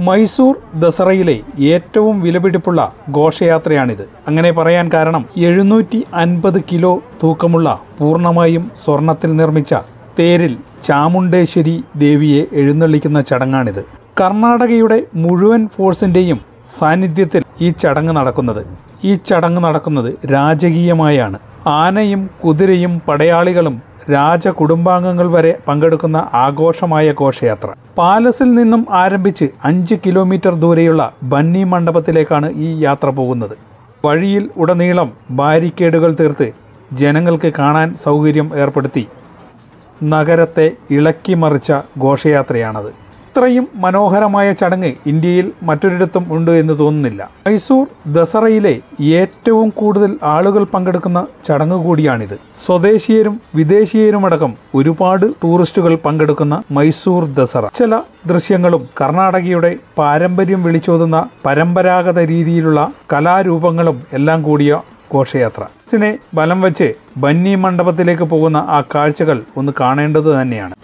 മൈസൂർ ദസറയിലെ ഏറ്റവും വിലപിടിപ്പുള്ള ഘോഷയാത്രയാണിത്. അങ്ങനെ പറയാൻ കാരണം 750 കിലോ തൂക്കമുള്ള പൂർണ്ണമായും സ്വർണത്തിൽ നിർമ്മിച്ച തേരിൽ ചാമുണ്ടേശ്വരി ദേവിയെ എഴുന്നള്ളിക്കുന്ന ചടങ്ങാണിത്. കർണാടകയുടെ മുഴുവൻ ഫോഴ്സിൻ്റെയും സാന്നിധ്യത്തിൽ ഈ ചടങ്ങ് നടക്കുന്നത് രാജകീയമായാണ്. ആനയും കുതിരയും പടയാളികളും രാജകുടുംബാംഗങ്ങൾ വരെ പങ്കെടുക്കുന്ന ആഘോഷമായ ഘോഷയാത്ര. പാലസിൽ നിന്നും ആരംഭിച്ച് 5 കിലോമീറ്റർ ദൂരെയുള്ള ബന്നി മണ്ഡപത്തിലേക്കാണ് ഈ യാത്ര പോകുന്നത്. വഴിയിൽ ഉടനീളം ബാരിക്കേഡുകൾ തീർത്ത് ജനങ്ങൾക്ക് കാണാൻ സൗകര്യം ഏർപ്പെടുത്തി നഗരത്തെ ഇളക്കിമറിച്ച ഘോഷയാത്രയാണത്. ഇത്രയും മനോഹരമായ ചടങ്ങ് ഇന്ത്യയിൽ മറ്റൊരിടത്തും ഉണ്ട് എന്ന് തോന്നുന്നില്ല. മൈസൂർ ദസറയിലെ ഏറ്റവും കൂടുതൽ ആളുകൾ പങ്കെടുക്കുന്ന ചടങ്ങ് കൂടിയാണിത്. സ്വദേശീയരും വിദേശീയരുമടക്കം ഒരുപാട് ടൂറിസ്റ്റുകൾ പങ്കെടുക്കുന്ന മൈസൂർ ദസറ. ചില ദൃശ്യങ്ങളും കർണാടകയുടെ പാരമ്പര്യം വിളിച്ചോതുന്ന പരമ്പരാഗത രീതിയിലുള്ള കലാരൂപങ്ങളും എല്ലാം കൂടിയ ഘോഷയാത്ര. ിനെ ബലം വെച്ച് ബന്നി മണ്ഡപത്തിലേക്ക് പോകുന്ന ആ കാഴ്ചകൾ ഒന്ന് കാണേണ്ടത് തന്നെയാണ്.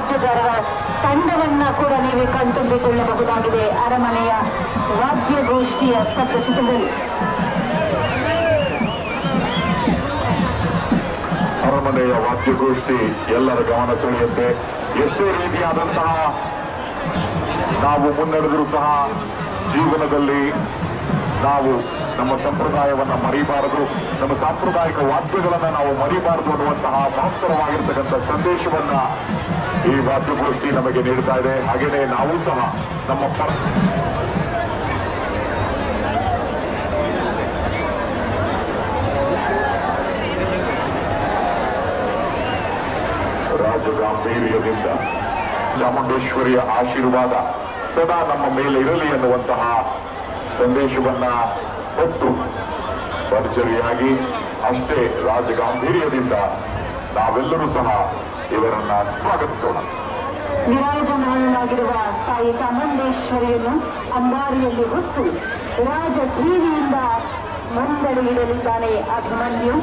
ವಾದ್ಯಗಾರರ ತಂಡವನ್ನ ಕೂಡ ನೀವೇ ಕಣ್ತುಂಬಿಕೊಳ್ಳಬಹುದಾಗಿದೆ ಅರಮನೆಯ ವಾದ್ಯಗೋಷ್ಠಿಯ ಸಪ್ರಚಿತದಲ್ಲಿ. ಅರಮನೆಯ ವಾದ್ಯಗೋಷ್ಠಿ ಎಲ್ಲರ ಗಮನ ಸೆಳೆಯುತ್ತೆ. ಎಷ್ಟೇ ರೀತಿಯಾದಂತಹ ನಾವು ಮುನ್ನಡೆದರೂ ಸಹ ಜೀವನದಲ್ಲಿ ನಾವು ನಮ್ಮ ಸಂಪ್ರದಾಯವನ್ನು ಮರಿಬಾರದು, ನಮ್ಮ ಸಾಂಪ್ರದಾಯಿಕ ವಾದ್ಯಗಳನ್ನು ನಾವು ಮರಿಬಾರದು ಅನ್ನುವಂತಹ ಮಹತ್ತರವಾಗಿರ್ತಕ್ಕಂಥ ಸಂದೇಶವನ್ನ ಈ ವಾದ್ಯಗೋಷ್ಠಿ ನಮಗೆ ನೀಡ್ತಾ ಇದೆ. ಹಾಗೆಯೇ ನಾವು ಸಹ ನಮ್ಮ ರಾಜಗಾಂಭೀರ್ಯದಿಂದ ಚಾಮುಂಡೇಶ್ವರಿಯ ಆಶೀರ್ವಾದ ಸದಾ ನಮ್ಮ ಮೇಲೆ ಇರಲಿ ಎನ್ನುವಂತಹ ಸಂದೇಶವನ್ನ ಹೊತ್ತು ಭರ್ಜರಿಯಾಗಿ ಅಷ್ಟೇ ರಾಜಗಾಂಭೀರ್ಯದಿಂದ ನಾವೆಲ್ಲರೂ ಸಹ ಇವರನ್ನ ಸ್ವಾಗತಿಸೋಣ. ವಿರಾಜಮಾನವಾಗಿರುವ ತಾಯಿ ಚಾಮುಂಡೇಶ್ವರಿಯನ್ನು ಅಂಬಾರಿಯಲ್ಲಿ ಹೊತ್ತು ರಾಜ ಶ್ರೀನಿಯಿಂದ ಮುಂದಡಿ ಇಡಲಿದ್ದಾನೆ ಅಭಿಮನ್ಯು.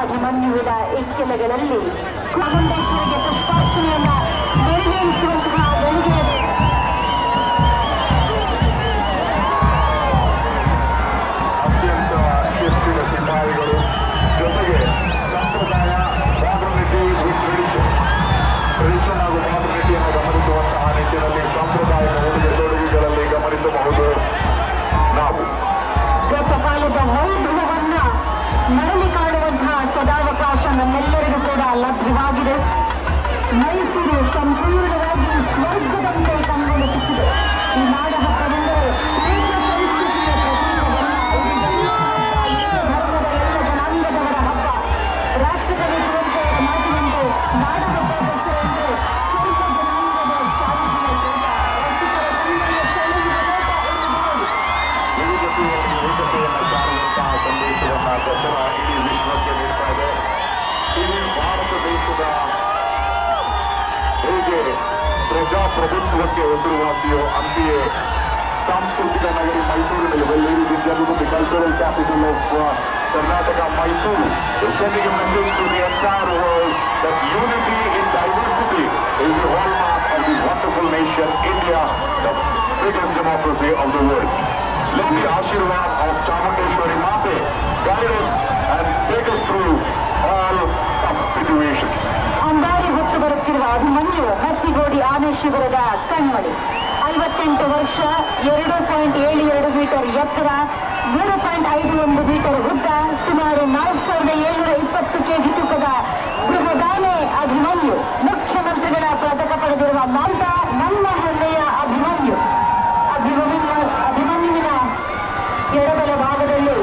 ಅಭಿಮನ್ಯುವಿನ ಇಕ್ಕೆಲೆಗಳಲ್ಲಿ ಚಾಮುಂಡೇಶ್ವರಿಗೆ ಪುಷ್ಪಾರ್ಚನೆಯನ್ನ ನೆರವೇರಿಸುವಂತಹ ಗಳಿಗೆ ಅತ್ಯಂತ ಶಿಸ್ತಿನ ಸಿಪಾಯಿಗಳು, ಜೊತೆಗೆ ಸಂಪ್ರದಾಯ ಮಾಡರ್ನಿಟಿ ವಿತ್ ಟ್ರೆಡಿಷನ್ ಹಾಗೂ ಮಾಡರ್ನಿಟಿಯನ್ನು ಗಮನಿಸುವಂತಹ ನಿಟ್ಟಿನಲ್ಲಿ ಸಾಂಪ್ರದಾಯಿಕ ಉಡುಗೆ ತೊಡುಗೆಗಳಲ್ಲಿ ಗಮನಿಸಬಹುದು. ನಾವು ಗತಕಾಲದ ವೈಭವವನ್ನ ಮರಳಿ ಕಾಣುವಂತಹ ಸದಾವಕಾಶ ನಮ್ಮೆಲ್ಲರಿಗೂ ಕೂಡ ಲಭ್ಯವಾಗಿದೆ. ಮೈಸೂರು ಸಂಪೂರ್ಣವಾಗಿ ಸ್ವರ್ಗದಂತೆ ಕಂಗೊಳಿಸುತ್ತಿದೆ. ಈ ನಾಡ ಹಬ್ಬವೆಂದರೆ ಧರ್ಮದ ಎಲ್ಲ ಜನಾಂಗದವರ ಹಬ್ಬ. ರಾಷ್ಟ್ರದಲ್ಲಿ ಕುವೆಂಪುವರ ಮಾತಿನಂತೆ ನಾಡ ಹಬ್ಬ ದಸರೆಂದರೆ ಸ್ವಲ್ಪ ಜನಾಂಗದ ಶಾಂತಿಯ ಏಕತೆಯನ್ನು ಸಾರುವಂತಹ ಸಂದೇಶವನ್ನ ದಸರಾ ಇಡೀ ವಿಶ್ವಕ್ಕೆ ನೀಡ್ತಾ ಇದೆ. ಇಡೀ ಭಾರತ ದೇಶದ ಹೇಗೆ ಪ್ರಜಾಪ್ರಭುತ್ವಕ್ಕೆ ಹೆಸರುವಾಸಿಯೋ ಅಂತೆಯೇ ಸಾಂಸ್ಕೃತಿಕ ನಗರಿ ಮೈಸೂರಿನಲ್ಲಿ the cultural capital of Karnataka, Mysuru is sending a message to the entire world that unity in diversity is the hallmark of the wonderful nation India, the biggest democracy of the world. Let the Ashirwad of Chamundeshwari Mate guide us and take us through all tough situations. ಅಂಬಾರಿ ಹೊತ್ತು ಬರುತ್ತಿರುವ ಅಭಿಮನ್ಯು ಹತ್ತಿಗೋಡಿ ಆನೆ ಶಿಬಿರದ ಕಣ್ಮಣಿ. 58 ವರ್ಷ, 2.72 metre ಎತ್ತರ, 3.51 metre ಉದ್ದ, ಸುಮಾರು 4720 KG ತೂಕದ ಬೃಹದಾನೆ ಅಭಿಮನ್ಯು. ಮುಖ್ಯಮಂತ್ರಿಗಳ ಪದಕ ಪಡೆದಿರುವ ಮಾತ ನಮ್ಮ ಹೆಮ್ಮೆಯ ಅಭಿಮನ್ಯು. ಅಭಿಮನ್ಯುವಿನ ಎಡಬಲ ಭಾಗದಲ್ಲಿ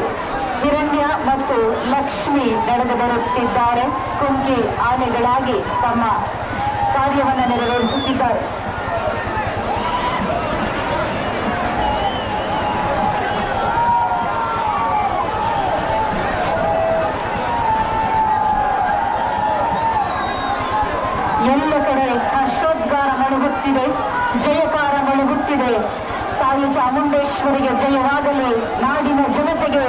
ಹಿರಣ್ಯ ಮತ್ತು ಲಕ್ಷ್ಮಿ ನಡೆದು ಬರುತ್ತಿದ್ದಾರೆ. ಕುಂಕಿ ಆನೆಗಳಾಗಿ ತಮ್ಮ ಕಾರ್ಯವನ್ನು ನೆರವೇರಿಸುತ್ತಿದ್ದಾರೆ. ಎಲ್ಲ ಕಡೆ ಹರ್ಷೋದ್ಗಾರ ಮೊಳಗುತ್ತಿದೆ, ಜಯಕಾರ ಮೊಳಗುತ್ತಿದೆ. ತಾಯಿ ಚಾಮುಂಡೇಶ್ವರಿಗೆ ಜಯವಾಗಲಿ, ನಾಡಿನ ಜನತೆಗೆ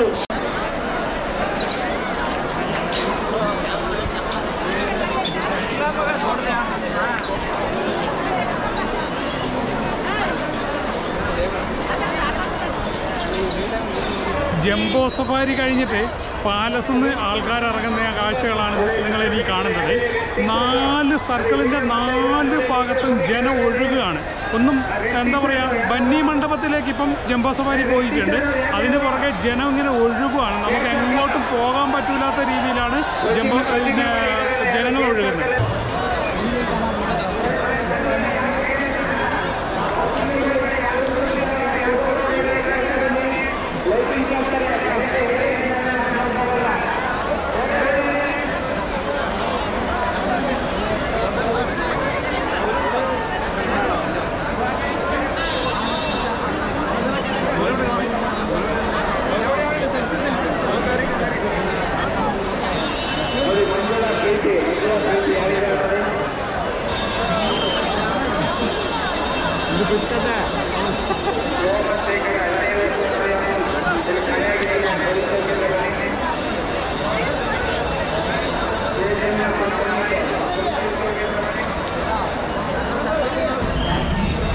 ജംബോ സഫാരി കഴിഞ്ഞിട്ട് പാലസിൽ നിന്ന് ആൾക്കാർ ഇറങ്ങുന്ന കാഴ്ചകളാണ് നിങ്ങളിനി കാണുന്നത്. 4 സർക്കിളിൻ്റെ 4 ഭാഗത്തും ജനം ഒഴുകുകയാണ്. ഒന്നും എന്താ പറയുക, ബന്നി മണ്ഡപത്തിലേക്ക് ഇപ്പം ജംബോ സഫാരി പോയിട്ടുണ്ട്. അതിന് പുറകെ ജനം ഇങ്ങനെ ഒഴുകുകയാണ്. നമുക്ക് എങ്ങോട്ടും പോകാൻ പറ്റില്ലാത്ത രീതിയിലാണ് ജനങ്ങൾ ഒഴുകുന്നത്.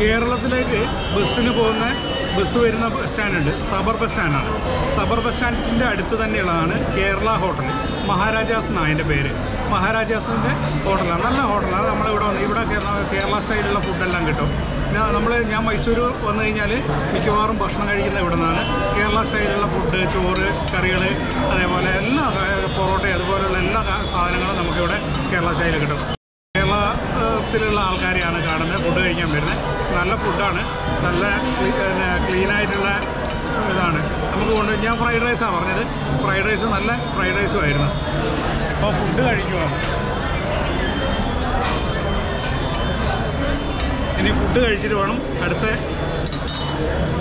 കേരളത്തിലേക്ക് ബസ്സിന് പോകുന്ന ബസ് വരുന്ന ബസ് സ്റ്റാൻഡുണ്ട്, സബർ ബസ് സ്റ്റാൻഡാണ്. സബർ ബസ് സ്റ്റാൻഡിൻ്റെ അടുത്ത് തന്നെയുള്ളതാണ് കേരള ഹോട്ടൽ. മഹാരാജാസ് എന്നാണ് അതിൻ്റെ പേര്. മഹാരാജാസിൻ്റെ ഹോട്ടലാണ്, നല്ല ഹോട്ടലാണ്. നമ്മളിവിടെ വന്ന് ഇവിടെ കേരള സ്റ്റൈലുള്ള ഫുഡെല്ലാം കിട്ടും. ഞാൻ മൈസൂർ വന്നു കഴിഞ്ഞാൽ മിക്കവാറും ഭക്ഷണം കഴിക്കുന്ന ഇവിടെ നിന്നാണ്. കേരള സ്റ്റൈലുള്ള ഫുഡ്, ചോറ്, കറികൾ, അതേപോലെ എല്ലാ പൊറോട്ട അതുപോലെയുള്ള എല്ലാ സാധനങ്ങളും നമുക്കിവിടെ കേരള സ്റ്റൈലിൽ കിട്ടും. കേരളത്തിലുള്ള ആൾക്കാരെയാണ് കാണുന്നത് ഫുഡ് കഴിക്കാൻ വരുന്നത്. നല്ല ഫുഡാണ്, നല്ല ക്ലീനായിട്ടുള്ള ഇതാണ് നമുക്ക് കൊണ്ട്. ഞാൻ ഫ്രൈഡ് റൈസാണ് പറഞ്ഞത്. ഫ്രൈഡ് റൈസ് നല്ല ഫ്രൈഡ് റൈസും ആയിരുന്നു. അപ്പോൾ ഫുഡ് കഴിക്കുവാണ്. ഇനി ഫുഡ് കഴിച്ചിട്ട് വേണം അടുത്ത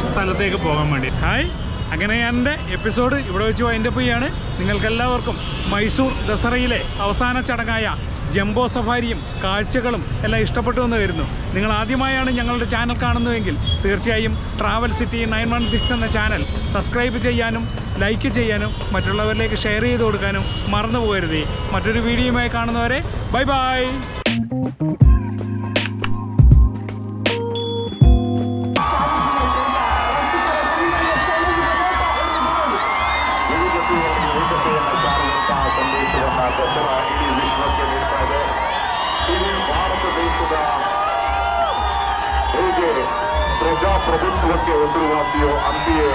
സ്ഥലത്തേക്ക് പോകാൻ വേണ്ടി. ഹായ്, അങ്ങനെ ഞാൻ എൻ്റെ എപ്പിസോഡ് ഇവിടെ വെച്ച് വൈൻഡപ്പ് ചെയ്യാണ്. നിങ്ങൾക്കെല്ലാവർക്കും മൈസൂർ ദസറയിലെ അവസാന ചടങ്ങായ ജംബോ സഫാരിയും കാഴ്ചകളും എല്ലാം ഇഷ്ടപ്പെട്ടു എന്ന് വരുന്നു. നിങ്ങൾ ആദ്യമായാണ് ഞങ്ങളുടെ ചാനൽ കാണുന്നതെങ്കിൽ തീർച്ചയായും ട്രാവൽ സിറ്റി 916 എന്ന ചാനൽ സബ്സ്ക്രൈബ് ചെയ്യാനും ലൈക്ക് ചെയ്യാനും മറ്റുള്ളവരിലേക്ക് ഷെയർ ചെയ്ത് കൊടുക്കാനും മറന്നു പോകരുത്. മറ്റൊരു വീഡിയോയുമായി കാണുന്നവരെ ബൈ ബൈ. ಪ್ರಜಾಪ್ರಭುತ್ವಕ್ಕೆ ಹೆಸರುವಾಸಿಯೋ ಅಂತೆಯೇ